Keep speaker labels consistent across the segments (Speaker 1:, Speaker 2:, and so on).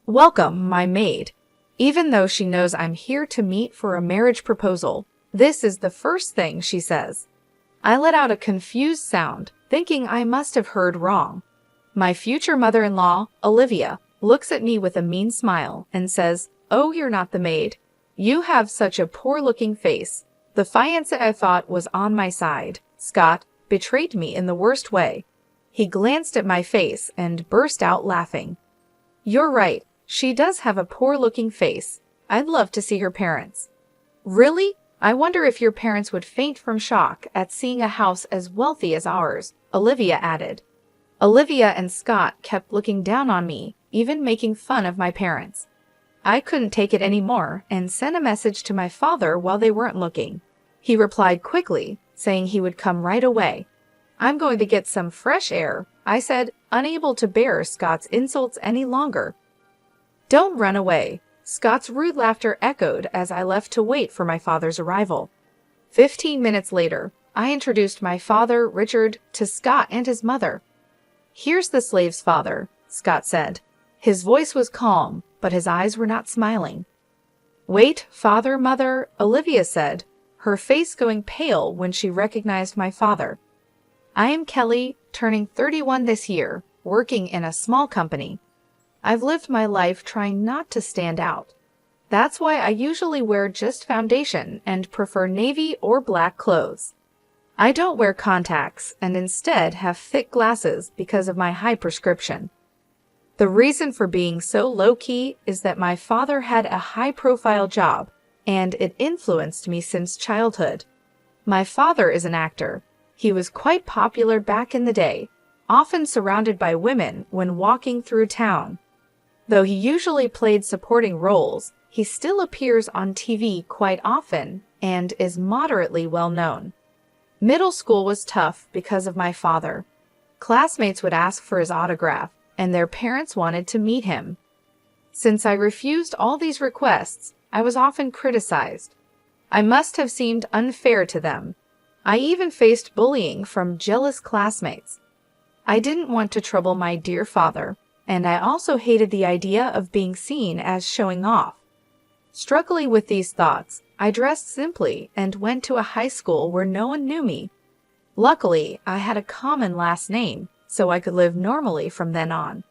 Speaker 1: "Welcome, my maid." Even though she knows I'm here to meet for a marriage proposal, this is the first thing she says. I let out a confused sound, thinking I must have heard wrong. My future mother-in-law, Olivia, looks at me with a mean smile and says, "Oh, you're not the maid. You have such a poor-looking face." The fiancé I thought was on my side, Scott, betrayed me in the worst way. He glanced at my face and burst out laughing. "You're right. She does have a poor-looking face. I'd love to see her parents." "Really? I wonder if your parents would faint from shock at seeing a house as wealthy as ours," Olivia added. Olivia and Scott kept looking down on me, even making fun of my parents. I couldn't take it anymore and sent a message to my father while they weren't looking. He replied quickly, saying he would come right away. "I'm going to get some fresh air," I said, unable to bear Scott's insults any longer. "Don't run away." Scott's rude laughter echoed as I left to wait for my father's arrival. 15 minutes later, I introduced my father, Richard, to Scott and his mother. "Here's the slave's father," Scott said. His voice was calm, but his eyes were not smiling. "Wait, father, mother," Olivia said, her face going pale when she recognized my father. "I am Kelly, turning 31 this year, working in a small company. I've lived my life trying not to stand out. That's why I usually wear just foundation and prefer navy or black clothes. I don't wear contacts and instead have thick glasses because of my high prescription. The reason for being so low-key is that my father had a high-profile job, and it influenced me since childhood. My father is an actor. He was quite popular back in the day, often surrounded by women when walking through town. Though he usually played supporting roles, he still appears on TV quite often and is moderately well known. Middle school was tough because of my father. Classmates would ask for his autograph, and their parents wanted to meet him. Since I refused all these requests, I was often criticized. I must have seemed unfair to them. I even faced bullying from jealous classmates. I didn't want to trouble my dear father, and I also hated the idea of being seen as showing off. Struggling with these thoughts, I dressed simply and went to a high school where no one knew me. Luckily, I had a common last name, so I could live normally from then on.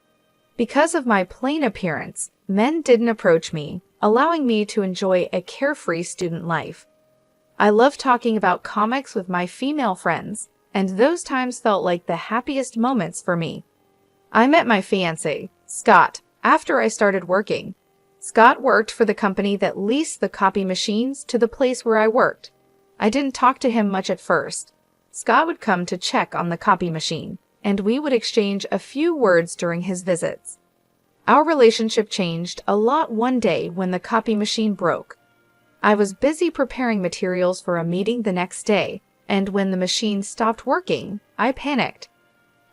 Speaker 1: Because of my plain appearance, men didn't approach me, allowing me to enjoy a carefree student life. I loved talking about comics with my female friends, and those times felt like the happiest moments for me. I met my fiancé, Scott, after I started working. Scott worked for the company that leased the copy machines to the place where I worked. I didn't talk to him much at first. Scott would come to check on the copy machine, and we would exchange a few words during his visits. Our relationship changed a lot one day when the copy machine broke. I was busy preparing materials for a meeting the next day, and when the machine stopped working, I panicked.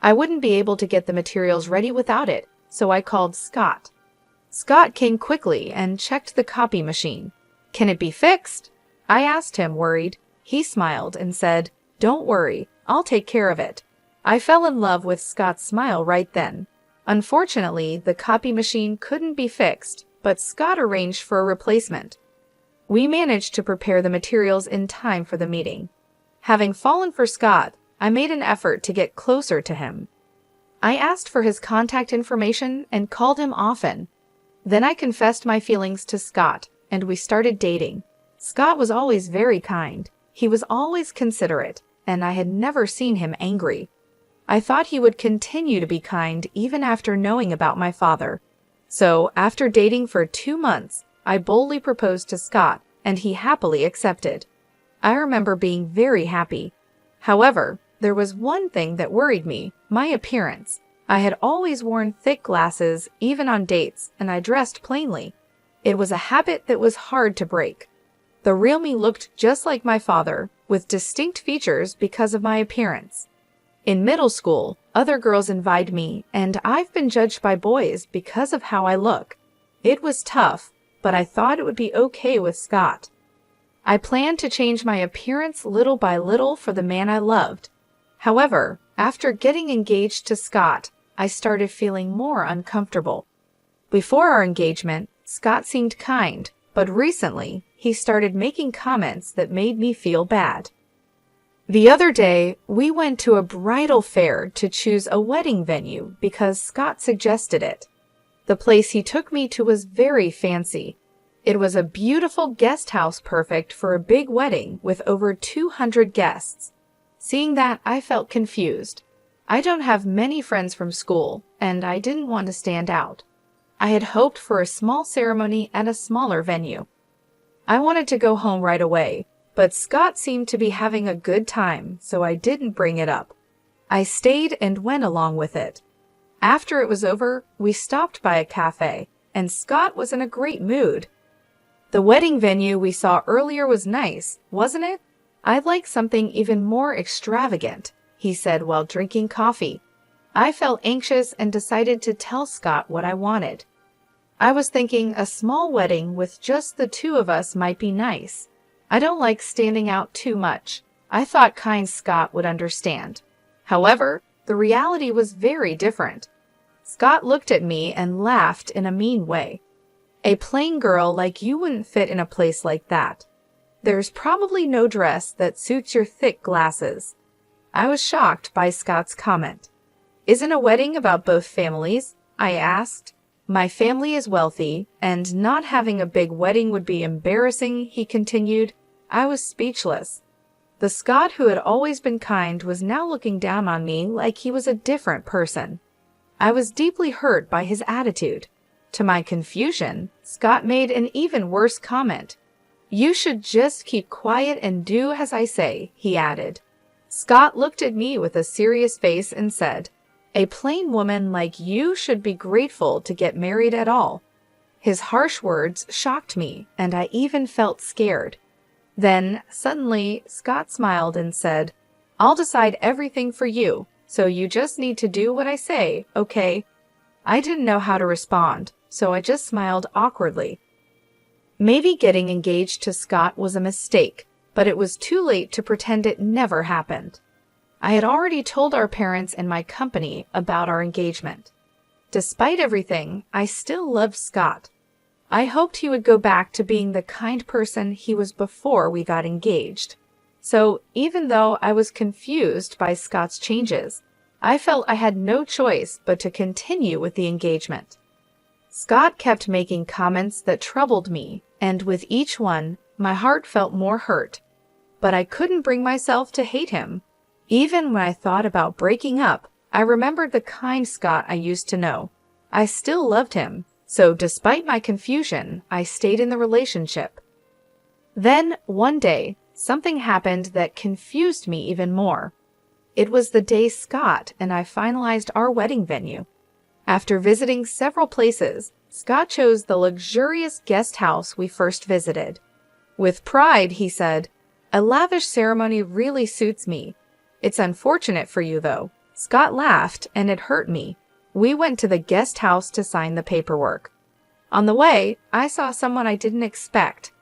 Speaker 1: I wouldn't be able to get the materials ready without it, so I called Scott. Scott came quickly and checked the copy machine. "Can it be fixed?" I asked him, worried. He smiled and said, "Don't worry, I'll take care of it." I fell in love with Scott's smile right then. Unfortunately, the copy machine couldn't be fixed, but Scott arranged for a replacement. We managed to prepare the materials in time for the meeting. Having fallen for Scott, I made an effort to get closer to him. I asked for his contact information and called him often. Then I confessed my feelings to Scott, and we started dating. Scott was always very kind. He was always considerate, and I had never seen him angry. I thought he would continue to be kind even after knowing about my father. So, after dating for 2 months, I boldly proposed to Scott, and he happily accepted. I remember being very happy. However, there was one thing that worried me, my appearance. I had always worn thick glasses, even on dates, and I dressed plainly. It was a habit that was hard to break. The real me looked just like my father, with distinct features because of my appearance. In middle school, other girls envied me, and I've been judged by boys because of how I look. It was tough, but I thought it would be okay with Scott. I planned to change my appearance little by little for the man I loved. However, after getting engaged to Scott, I started feeling more uncomfortable. Before our engagement, Scott seemed kind, but recently, he started making comments that made me feel bad. The other day, we went to a bridal fair to choose a wedding venue because Scott suggested it. The place he took me to was very fancy. It was a beautiful guest house perfect for a big wedding with over 200 guests. Seeing that, I felt confused. I don't have many friends from school, and I didn't want to stand out. I had hoped for a small ceremony at a smaller venue. I wanted to go home right away, but Scott seemed to be having a good time, so I didn't bring it up. I stayed and went along with it. After it was over, we stopped by a cafe, and Scott was in a great mood. The wedding venue we saw earlier was nice, wasn't it? I'd like something even more extravagant, he said while drinking coffee. I felt anxious and decided to tell Scott what I wanted. I was thinking a small wedding with just the two of us might be nice. I don't like standing out too much. I thought kind Scott would understand. However, the reality was very different. Scott looked at me and laughed in a mean way. A plain girl like you wouldn't fit in a place like that. There's probably no dress that suits your thick glasses. I was shocked by Scott's comment. Isn't a wedding about both families? I asked. My family is wealthy, and not having a big wedding would be embarrassing, he continued. I was speechless. The Scott who had always been kind was now looking down on me like he was a different person. I was deeply hurt by his attitude. To my confusion, Scott made an even worse comment. You should just keep quiet and do as I say, he added. Scott looked at me with a serious face and said, a plain woman like you should be grateful to get married at all. His harsh words shocked me, and I even felt scared. Then, suddenly, Scott smiled and said, I'll decide everything for you, so you just need to do what I say, okay? I didn't know how to respond, so I just smiled awkwardly. Maybe getting engaged to Scott was a mistake, but it was too late to pretend it never happened. I had already told our parents and my company about our engagement. Despite everything, I still loved Scott. I hoped he would go back to being the kind person he was before we got engaged. So, even though I was confused by Scott's changes, I felt I had no choice but to continue with the engagement. Scott kept making comments that troubled me, and with each one, my heart felt more hurt. But I couldn't bring myself to hate him. Even when I thought about breaking up, I remembered the kind Scott I used to know. I still loved him, so despite my confusion, I stayed in the relationship. Then, one day, something happened that confused me even more. It was the day Scott and I finalized our wedding venue. After visiting several places, Scott chose the luxurious guest house we first visited. With pride, he said, a lavish ceremony really suits me. It's unfortunate for you, though. Scott laughed, and it hurt me. We went to the guest house to sign the paperwork. On the way, I saw someone I didn't expect.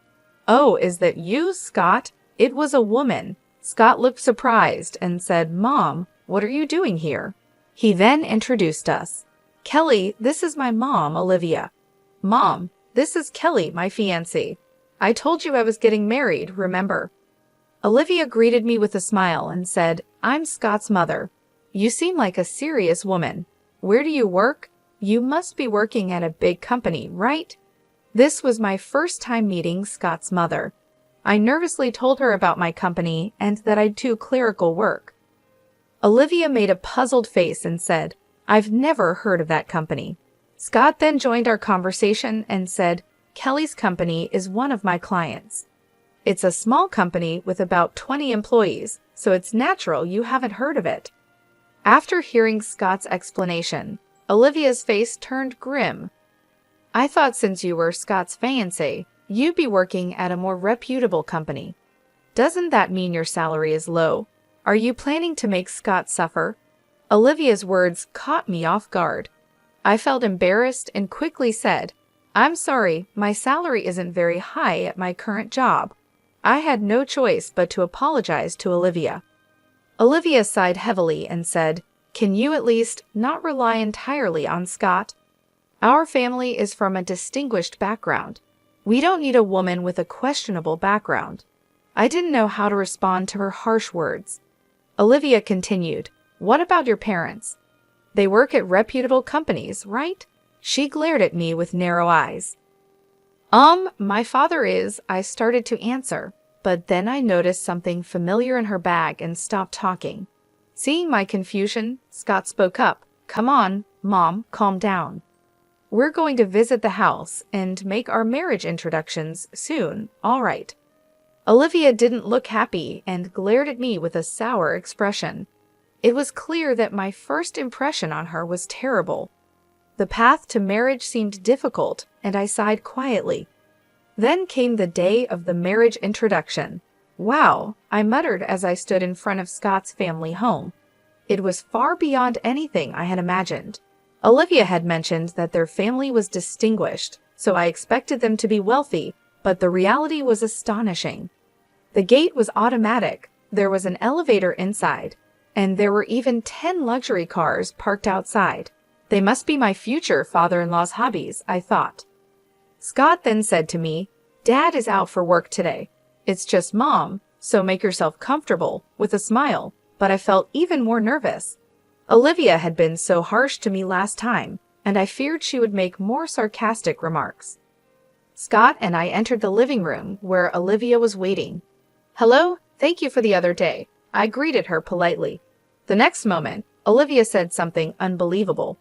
Speaker 1: Oh, is that you, Scott? It was a woman. Scott looked surprised and said, Mom, what are you doing here? He then introduced us. Kelly, this is my mom, Olivia. Mom, this is Kelly, my fiancée. I told you I was getting married, remember? Olivia greeted me with a smile and said, I'm Scott's mother. You seem like a serious woman. Where do you work? You must be working at a big company, right? This was my first time meeting Scott's mother. I nervously told her about my company and that I do clerical work. Olivia made a puzzled face and said, I've never heard of that company. Scott then joined our conversation and said, Kelly's company is one of my clients. It's a small company with about 20 employees, so it's natural you haven't heard of it. After hearing Scott's explanation, Olivia's face turned grim. I thought since you were Scott's fiancé, you'd be working at a more reputable company. Doesn't that mean your salary is low? Are you planning to make Scott suffer? Olivia's words caught me off guard. I felt embarrassed and quickly said, I'm sorry, my salary isn't very high at my current job. I had no choice but to apologize to Olivia. Olivia sighed heavily and said, Can you at least not rely entirely on Scott? Our family is from a distinguished background. We don't need a woman with a questionable background. I didn't know how to respond to her harsh words. Olivia continued, "What about your parents? They work at reputable companies, right?" She glared at me with narrow eyes. My father is," I started to answer, but then I noticed something familiar in her bag and stopped talking. Seeing my confusion, Scott spoke up. "Come on, Mom, calm down. We're going to visit the house and make our marriage introductions soon, all right?" Olivia didn't look happy and glared at me with a sour expression. It was clear that my first impression on her was terrible. The path to marriage seemed difficult, and I sighed quietly. Then came the day of the marriage introduction. "Wow," I muttered as I stood in front of Scott's family home. It was far beyond anything I had imagined. Olivia had mentioned that their family was distinguished, so I expected them to be wealthy, but the reality was astonishing. The gate was automatic, there was an elevator inside, and there were even 10 luxury cars parked outside. They must be my future father-in-law's hobbies, I thought. Scott then said to me, "Dad is out for work today. It's just Mom, so make yourself comfortable," with a smile, but I felt even more nervous. Olivia had been so harsh to me last time, and I feared she would make more sarcastic remarks. Scott and I entered the living room where Olivia was waiting. "Hello, thank you for the other day," I greeted her politely. The next moment, Olivia said something unbelievable.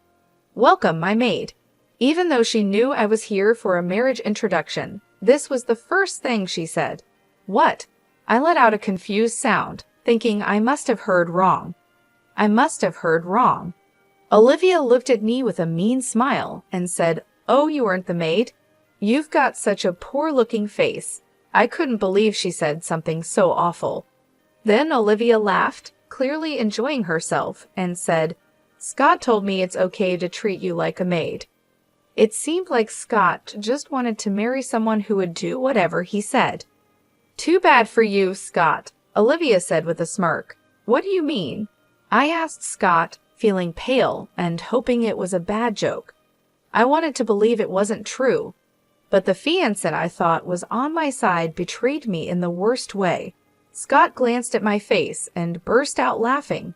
Speaker 1: "Welcome, my maid." Even though she knew I was here for a marriage introduction, this was the first thing she said. "What?" I let out a confused sound, thinking I must have heard wrong. I must have heard wrong. Olivia looked at me with a mean smile and said, "Oh, you aren't the maid? You've got such a poor-looking face." I couldn't believe she said something so awful. Then Olivia laughed, clearly enjoying herself, and said, "Scott told me it's okay to treat you like a maid." It seemed like Scott just wanted to marry someone who would do whatever he said. "Too bad for you, Scott," Olivia said with a smirk. "What do you mean?" I asked Scott, feeling pale and hoping it was a bad joke. I wanted to believe it wasn't true, but the fiancé I thought was on my side betrayed me in the worst way. Scott glanced at my face and burst out laughing.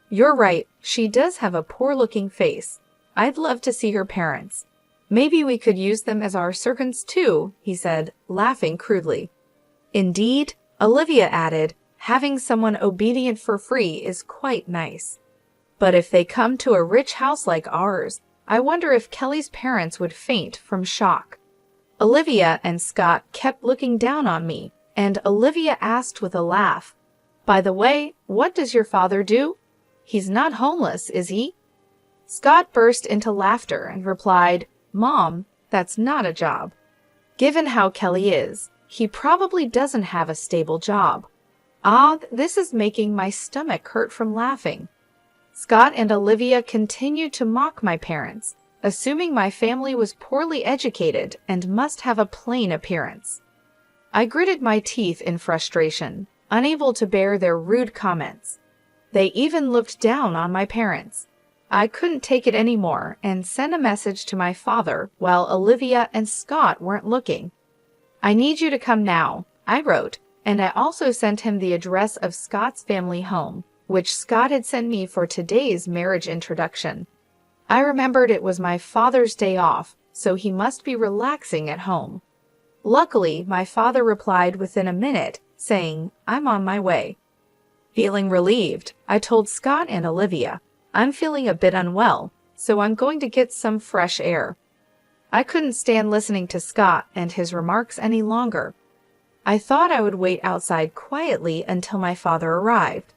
Speaker 1: "You're right, she does have a poor-looking face. I'd love to see her parents. Maybe we could use them as our circums too," he said, laughing crudely. "Indeed," Olivia added, "having someone obedient for free is quite nice. But if they come to a rich house like ours, I wonder if Kelly's parents would faint from shock." Olivia and Scott kept looking down on me, and Olivia asked with a laugh, "By the way, what does your father do? He's not homeless, is he?" Scott burst into laughter and replied, "Mom, that's not a job. Given how Kelly is, he probably doesn't have a stable job." This is making my stomach hurt from laughing. Scott and Olivia continued to mock my parents, assuming my family was poorly educated and must have a plain appearance. I gritted my teeth in frustration, unable to bear their rude comments. They even looked down on my parents. I couldn't take it anymore and sent a message to my father while Olivia and Scott weren't looking. "I need you to come now," I wrote, and I also sent him the address of Scott's family home, which Scott had sent me for today's marriage introduction. I remembered it was my father's day off, so he must be relaxing at home. Luckily, my father replied within a minute, saying, "I'm on my way." Feeling relieved, I told Scott and Olivia, "I'm feeling a bit unwell, so I'm going to get some fresh air." I couldn't stand listening to Scott and his remarks any longer. I thought I would wait outside quietly until my father arrived.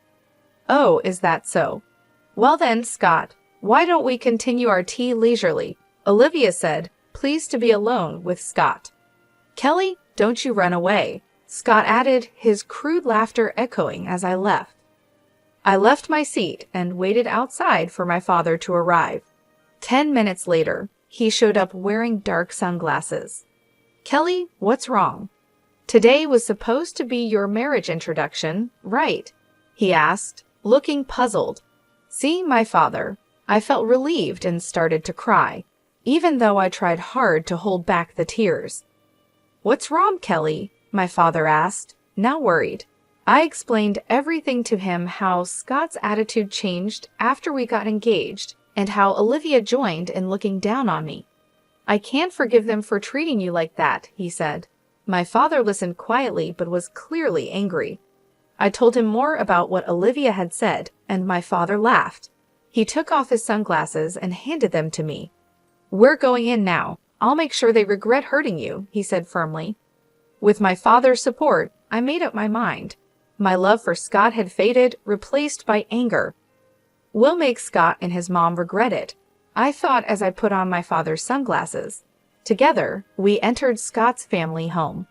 Speaker 1: "Oh, is that so? Well then, Scott, why don't we continue our tea leisurely?" Olivia said, pleased to be alone with Scott. "Kelly, don't you run away," Scott added, his crude laughter echoing as I left. I left my seat and waited outside for my father to arrive. 10 minutes later, he showed up wearing dark sunglasses. "Kelly, what's wrong? Today was supposed to be your marriage introduction, right?" he asked, looking puzzled. Seeing my father, I felt relieved and started to cry. even though I tried hard to hold back the tears. "What's wrong, Kelly?" my father asked, now worried. I explained everything to him, how Scott's attitude changed after we got engaged, and how Olivia joined in looking down on me. "I can't forgive them for treating you like that," he said. My father listened quietly but was clearly angry. I told him more about what Olivia had said, and my father laughed. He took off his sunglasses and handed them to me. "We're going in now. I'll make sure they regret hurting you," he said firmly. With my father's support, I made up my mind. My love for Scott had faded, replaced by anger. "We'll make Scott and his mom regret it," I thought as I put on my father's sunglasses. Together, we entered Scott's family home.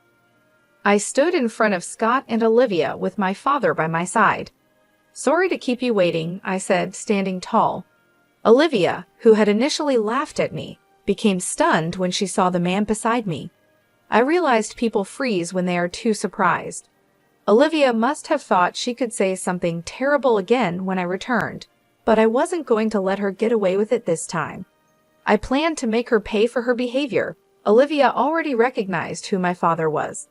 Speaker 1: I stood in front of Scott and Olivia with my father by my side. "Sorry to keep you waiting," I said, standing tall. Olivia, who had initially laughed at me, became stunned when she saw the man beside me. I realized people freeze when they are too surprised. Olivia must have thought she could say something terrible again when I returned, but I wasn't going to let her get away with it this time. I planned to make her pay for her behavior. Olivia already recognized who my father was.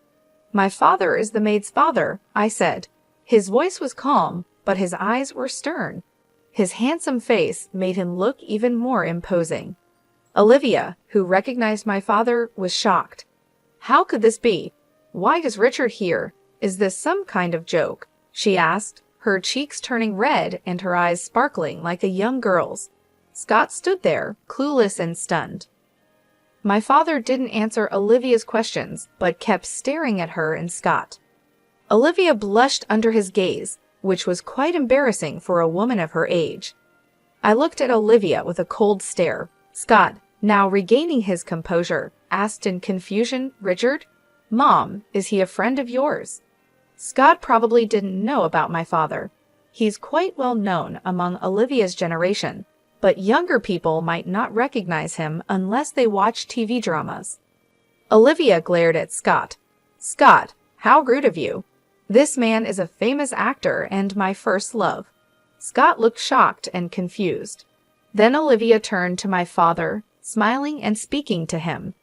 Speaker 1: "My father is the maid's father," I said. His voice was calm, but his eyes were stern. His handsome face made him look even more imposing. Olivia, who recognized my father, was shocked. "How could this be? Why is Richard here? Is this some kind of joke?" she asked, her cheeks turning red and her eyes sparkling like a young girl's. Scott stood there, clueless and stunned. My father didn't answer Olivia's questions, but kept staring at her and Scott. Olivia blushed under his gaze, which was quite embarrassing for a woman of her age. I looked at Olivia with a cold stare. Scott, now regaining his composure, asked in confusion, "Richard? Mom, is he a friend of yours?" Scott probably didn't know about my father. He's quite well known among Olivia's generation, but younger people might not recognize him unless they watch TV dramas. Olivia glared at Scott. "Scott, how rude of you. This man is a famous actor and my first love." Scott looked shocked and confused. Then Olivia turned to my father, smiling and speaking to him.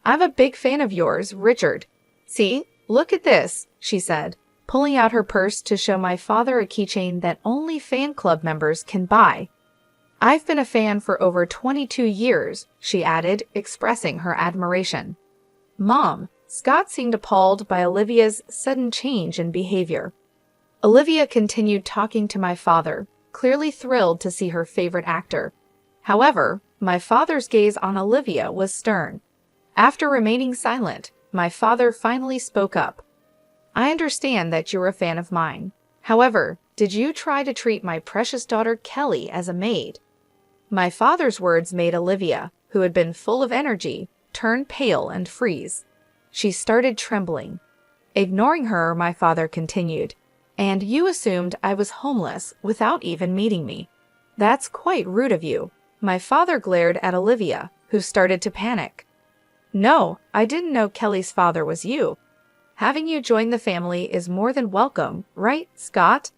Speaker 1: "I'm a big fan of yours, Richard. See, look at this," she said, pulling out her purse to show my father a keychain that only fan club members can buy. "I've been a fan for over 22 years, she added, expressing her admiration. "Mom," Scott seemed appalled by Olivia's sudden change in behavior. Olivia continued talking to my father, clearly thrilled to see her favorite actor. However, my father's gaze on Olivia was stern. After remaining silent, my father finally spoke up. "I understand that you're a fan of mine. However, did you try to treat my precious daughter Kelly as a maid?" My father's words made Olivia, who had been full of energy, turn pale and freeze. She started trembling. Ignoring her, my father continued, "And you assumed I was homeless without even meeting me. That's quite rude of you." My father glared at Olivia, who started to panic. "No, I didn't know Kelly's father was you. Having you join the family is more than welcome, right, Scott?"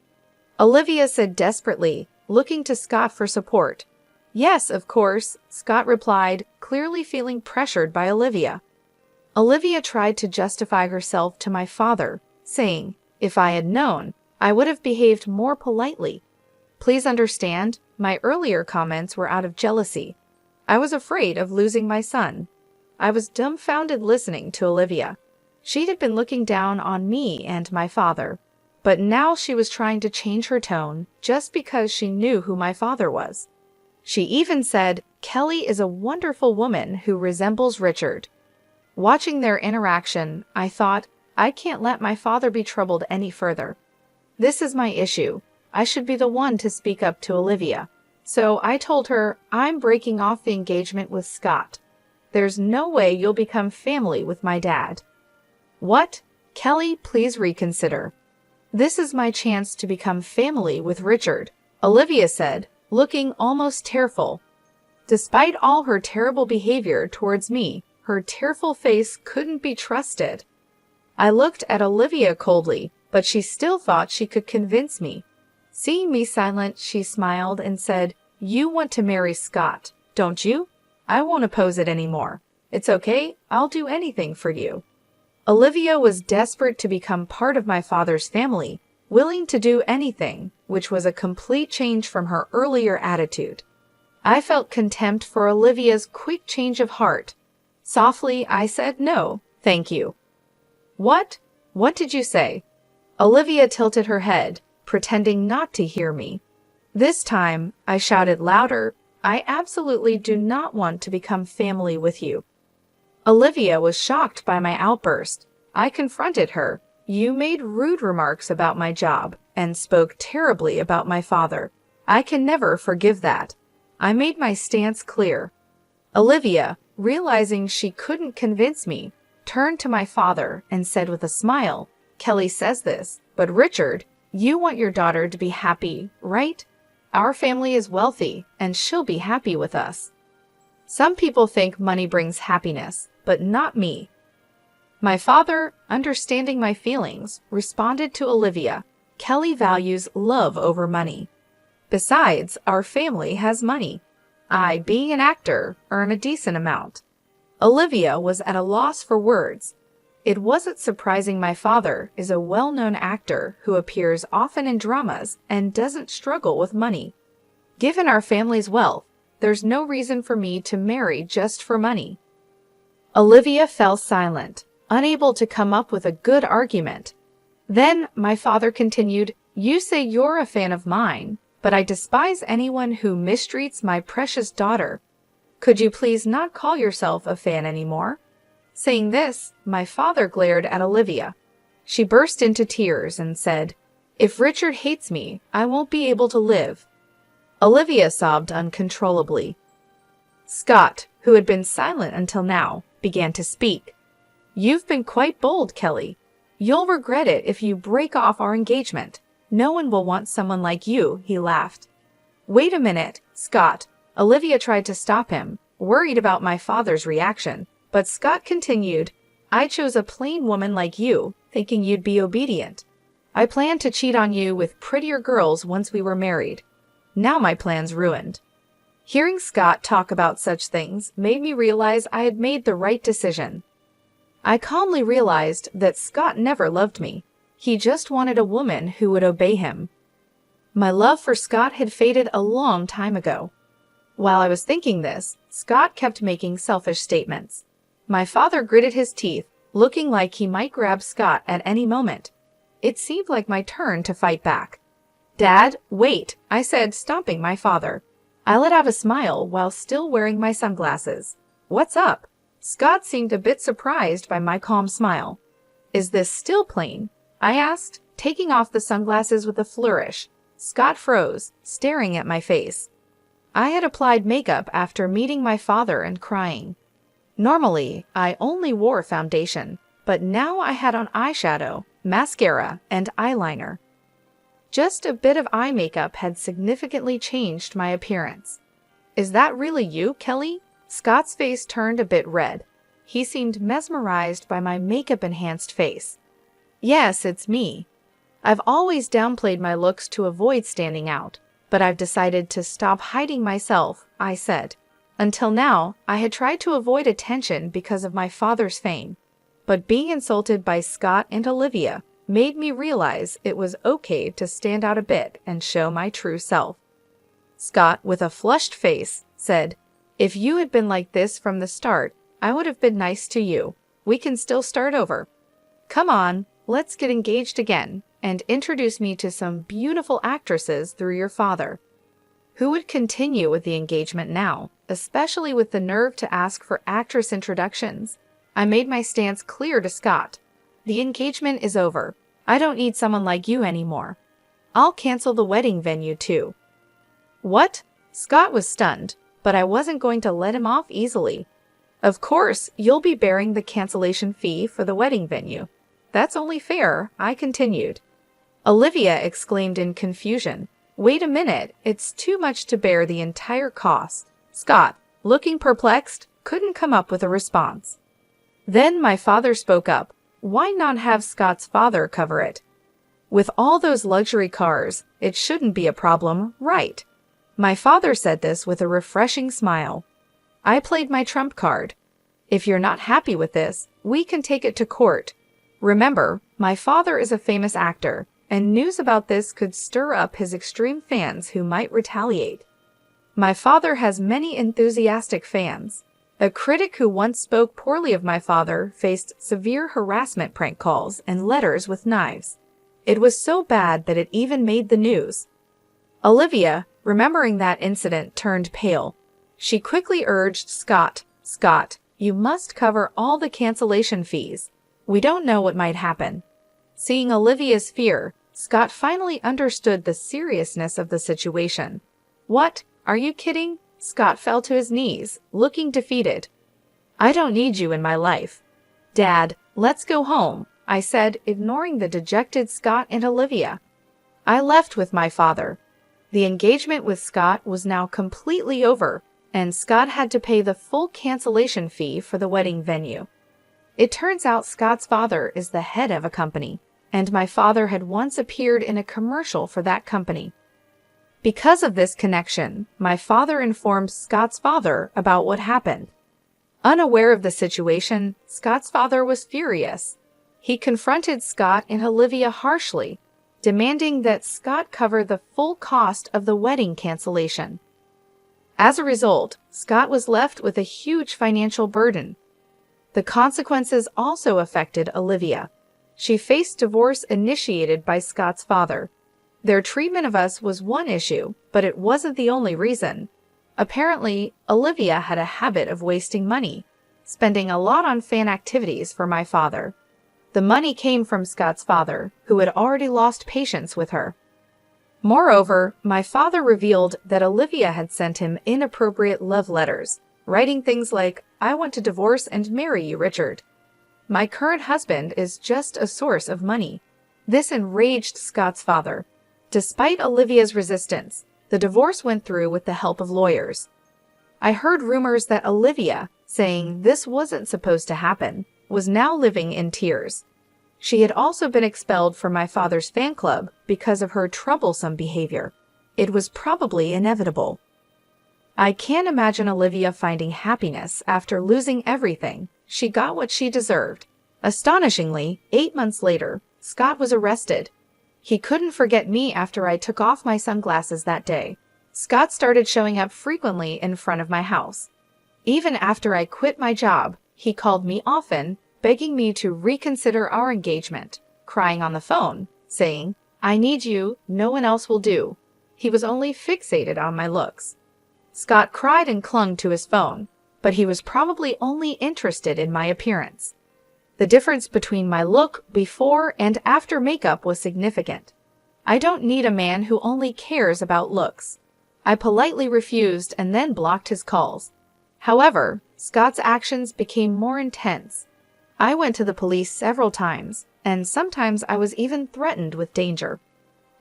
Speaker 1: Olivia said desperately, looking to Scott for support. "Yes, of course," Scott replied, clearly feeling pressured by Olivia. Olivia tried to justify herself to my father, saying, "If I had known, I would have behaved more politely. Please understand, my earlier comments were out of jealousy. I was afraid of losing my son." I was dumbfounded listening to Olivia. She had been looking down on me and my father, but now she was trying to change her tone just because she knew who my father was. She even said, "Kelly is a wonderful woman who resembles Richard." Watching their interaction, I thought, I can't let my father be troubled any further. This is my issue. I should be the one to speak up to Olivia. So I told her, "I'm breaking off the engagement with Scott. There's no way you'll become family with my dad." "What? Kelly, please reconsider. This is my chance to become family with Richard," Olivia said, looking almost tearful. Despite all her terrible behavior towards me, her tearful face couldn't be trusted. I looked at Olivia coldly, but she still thought she could convince me. Seeing me silent, she smiled and said, "You want to marry Scott, don't you?" I won't oppose it anymore. It's okay, I'll do anything for you. Olivia was desperate to become part of my father's family, willing to do anything, which was a complete change from her earlier attitude. I felt contempt for Olivia's quick change of heart. Softly, I said no, thank you. What? What did you say? Olivia tilted her head, pretending not to hear me. This time, I shouted louder, I absolutely do not want to become family with you. Olivia was shocked by my outburst. I confronted her. You made rude remarks about my job and spoke terribly about my father. I can never forgive that. I made my stance clear. Olivia, realizing she couldn't convince me, turned to my father and said with a smile, Kelly says this, but Richard, you want your daughter to be happy, right? Our family is wealthy, and she'll be happy with us. Some people think money brings happiness, but not me. My father, understanding my feelings, responded to Olivia, Kelly values love over money. Besides, our family has money. I, being an actor, earn a decent amount. Olivia was at a loss for words. It wasn't surprising my father is a well-known actor who appears often in dramas and doesn't struggle with money. Given our family's wealth, there's no reason for me to marry just for money. Olivia fell silent, unable to come up with a good argument. Then my father continued, You say you're a fan of mine, but I despise anyone who mistreats my precious daughter. Could you please not call yourself a fan anymore? Saying this, my father glared at Olivia. She burst into tears and said, If Richard hates me, I won't be able to live. Olivia sobbed uncontrollably. Scott, who had been silent until now, began to speak. You've been quite bold, Kelly. You'll regret it if you break off our engagement. No one will want someone like you, he laughed. Wait a minute, Scott. Olivia tried to stop him, worried about my father's reaction, but Scott continued, I chose a plain woman like you, thinking you'd be obedient. I planned to cheat on you with prettier girls once we were married. Now my plan's ruined. Hearing Scott talk about such things made me realize I had made the right decision. I calmly realized that Scott never loved me. He just wanted a woman who would obey him. My love for Scott had faded a long time ago. While I was thinking this, Scott kept making selfish statements. My father gritted his teeth, looking like he might grab Scott at any moment. It seemed like my turn to fight back. Dad, wait, I said, stopping my father. I let out a smile while still wearing my sunglasses. What's up? Scott seemed a bit surprised by my calm smile. Is this still plain? I asked, taking off the sunglasses with a flourish. Scott froze, staring at my face. I had applied makeup after meeting my father and crying. Normally, I only wore foundation, but now I had on eyeshadow, mascara, and eyeliner. Just a bit of eye makeup had significantly changed my appearance. Is that really you, Kelly? Scott's face turned a bit red. He seemed mesmerized by my makeup-enhanced face. Yes, it's me. I've always downplayed my looks to avoid standing out, but I've decided to stop hiding myself, I said. Until now, I had tried to avoid attention because of my father's fame, but being insulted by Scott and Olivia made me realize it was okay to stand out a bit and show my true self. Scott, with a flushed face, said, If you had been like this from the start, I would have been nice to you. We can still start over. Come on, let's get engaged again, and introduce me to some beautiful actresses through your father. Who would continue with the engagement now, especially with the nerve to ask for actress introductions? I made my stance clear to Scott. The engagement is over. I don't need someone like you anymore. I'll cancel the wedding venue too. What? Scott was stunned, but I wasn't going to let him off easily. Of course, you'll be bearing the cancellation fee for the wedding venue. That's only fair, I continued. Olivia exclaimed in confusion. Wait a minute, it's too much to bear the entire cost. Scott, looking perplexed, couldn't come up with a response. Then my father spoke up. Why not have Scott's father cover it? With all those luxury cars, it shouldn't be a problem, right? My father said this with a refreshing smile. I played my trump card. If you're not happy with this, we can take it to court. Remember, my father is a famous actor, and news about this could stir up his extreme fans who might retaliate. My father has many enthusiastic fans. A critic who once spoke poorly of my father faced severe harassment prank calls and letters with knives. It was so bad that it even made the news. Olivia, remembering that incident, turned pale. She quickly urged Scott, "Scott, you must cover all the cancellation fees. We don't know what might happen." Seeing Olivia's fear, Scott finally understood the seriousness of the situation. "What? Are you kidding?" Scott fell to his knees, looking defeated. "I don't need you in my life." "Dad, let's go home," I said, ignoring the dejected Scott and Olivia. I left with my father. The engagement with Scott was now completely over, and Scott had to pay the full cancellation fee for the wedding venue. It turns out Scott's father is the head of a company, and my father had once appeared in a commercial for that company. Because of this connection, my father informed Scott's father about what happened. Unaware of the situation, Scott's father was furious. He confronted Scott and Olivia harshly, demanding that Scott cover the full cost of the wedding cancellation. As a result, Scott was left with a huge financial burden. The consequences also affected Olivia. She faced divorce initiated by Scott's father. Their treatment of us was one issue, but it wasn't the only reason. Apparently, Olivia had a habit of wasting money, spending a lot on fan activities for my father. The money came from Scott's father, who had already lost patience with her. Moreover, my father revealed that Olivia had sent him inappropriate love letters, writing things like, "I want to divorce and marry you, Richard. My current husband is just a source of money." This enraged Scott's father. Despite Olivia's resistance, the divorce went through with the help of lawyers. I heard rumors that Olivia, saying this wasn't supposed to happen, was now living in tears. She had also been expelled from my father's fan club because of her troublesome behavior. It was probably inevitable. I can't imagine Olivia finding happiness after losing everything. She got what she deserved. Astonishingly, 8 months later, Scott was arrested. He couldn't forget me after I took off my sunglasses that day. Scott started showing up frequently in front of my house. Even after I quit my job, he called me often, begging me to reconsider our engagement, crying on the phone, saying, "I need you, no one else will do." He was only fixated on my looks. Scott cried and clung to his phone, but he was probably only interested in my appearance. The difference between my look before and after makeup was significant. I don't need a man who only cares about looks. I politely refused and then blocked his calls. However, Scott's actions became more intense. I went to the police several times, and sometimes I was even threatened with danger.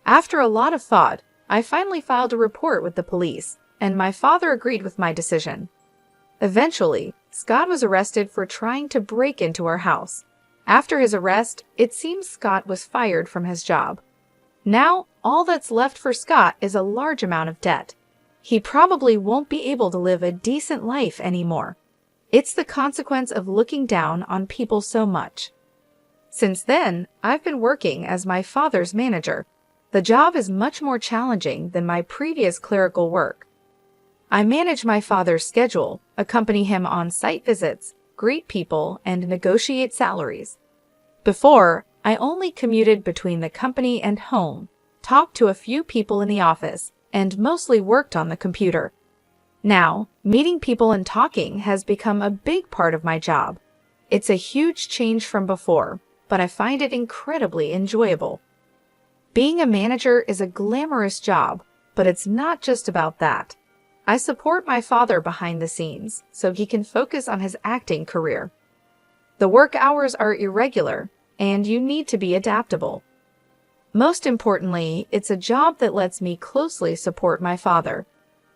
Speaker 1: After a lot of thought, I finally filed a report with the police, and my father agreed with my decision. Eventually, Scott was arrested for trying to break into our house. After his arrest, it seems Scott was fired from his job. Now, all that's left for Scott is a large amount of debt. He probably won't be able to live a decent life anymore. It's the consequence of looking down on people so much. Since then, I've been working as my father's manager. The job is much more challenging than my previous clerical work. I manage my father's schedule, accompany him on site visits, greet people, and negotiate salaries. Before, I only commuted between the company and home, talked to a few people in the office, and mostly worked on the computer. Now, meeting people and talking has become a big part of my job. It's a huge change from before, but I find it incredibly enjoyable. Being a manager is a glamorous job, but it's not just about that. I support my father behind the scenes so he can focus on his acting career. The work hours are irregular, and you need to be adaptable. Most importantly, it's a job that lets me closely support my father.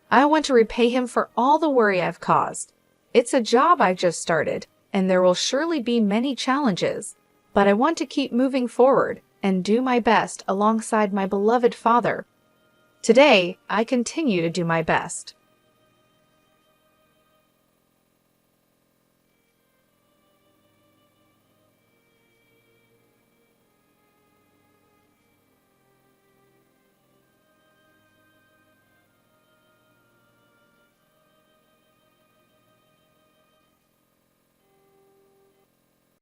Speaker 1: I want to repay him for all the worry I've caused. It's a job I've just started, and there will surely be many challenges, but I want to keep moving forward and do my best alongside my beloved father. Today, I continue to do my best.